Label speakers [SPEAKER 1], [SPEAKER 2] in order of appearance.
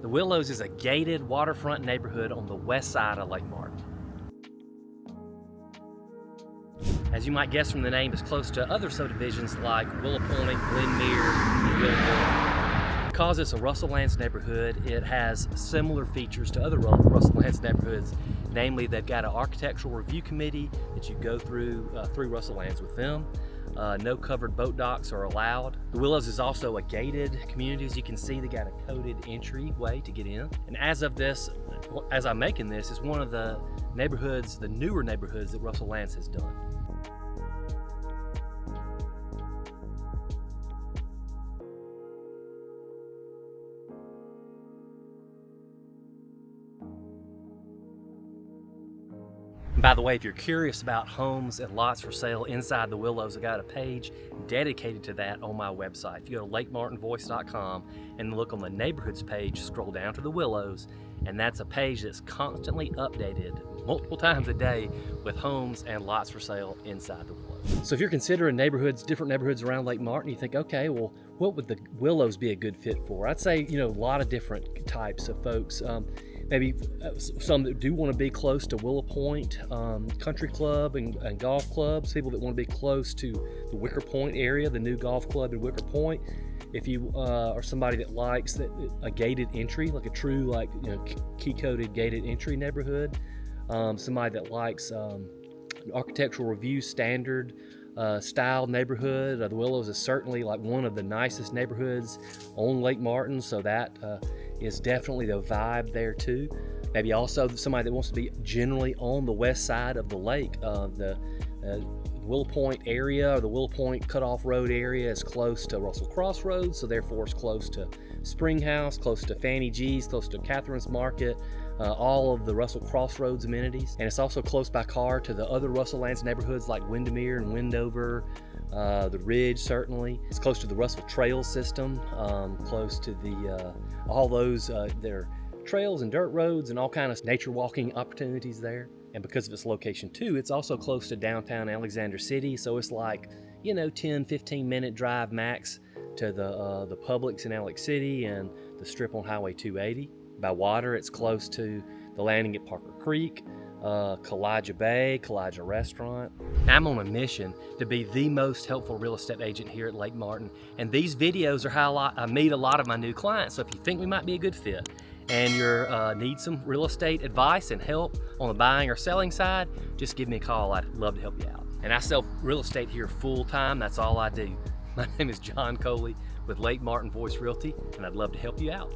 [SPEAKER 1] The Willows is a gated waterfront neighborhood on the west side of Lake Martin. As you might guess from the name, it's close to other subdivisions like Willow Point, Glenmere, and Willowville. Because it's a Russell Lance neighborhood, it has similar features to other Russell Lance neighborhoods. Namely, they've got an architectural review committee that you go through Russell Lance with them. No covered boat docks are allowed. The Willows is also a gated community. As you can see, they got a coded entryway to get in. And as I'm making this, it's one of the neighborhoods, the newer neighborhoods that Russell Lance has done. And by the way, if you're curious about homes and lots for sale inside the Willows, I got a page dedicated to that on my website. If you go to lakemartinvoice.com and look on the neighborhoods page, scroll down to the Willows, and that's a page that's constantly updated multiple times a day with homes and lots for sale inside the Willows. So if you're considering different neighborhoods around Lake Martin, you think, okay, well, what would the Willows be a good fit for? I'd say, a lot of different types of folks. Maybe some that do want to be close to Willow Point Country Club and golf clubs, people that want to be close to the Wicker Point area, the new golf club in Wicker Point. If you are somebody that likes a gated entry, like a true key-coded gated entry neighborhood, somebody that likes architectural review standard style neighborhood. The Willows is certainly like one of the nicest neighborhoods on Lake Martin, so that is definitely the vibe there too. Maybe also somebody that wants to be generally on the west side of the lake. The Willow Point area, or the Willow Point Cutoff Road area, is close to Russell Crossroads, so therefore it's close to Springhouse, close to Fannie G's, close to Catherine's Market, all of the Russell Crossroads amenities. And it's also close by car to the other Russell Lance neighborhoods like Windermere and Wendover, the Ridge certainly. It's close to the Russell Trail system, close to all those, there are trails and dirt roads and all kinds of nature walking opportunities there. And because of its location too, it's also close to downtown Alexander City, so it's like, 10-15 minute drive max to the Publix in Alex City and the Strip on Highway 280. By water, it's close to the landing at Parker Creek, Kalijah Bay, Kalijah Restaurant. I'm on a mission to be the most helpful real estate agent here at Lake Martin, and these videos are how I meet a lot of my new clients. So if you think we might be a good fit and you need some real estate advice and help on the buying or selling side, just give me a call. I'd love to help you out. And I sell real estate here full time. That's all I do. My name is John Coley with Lake Martin Voice Realty, and I'd love to help you out.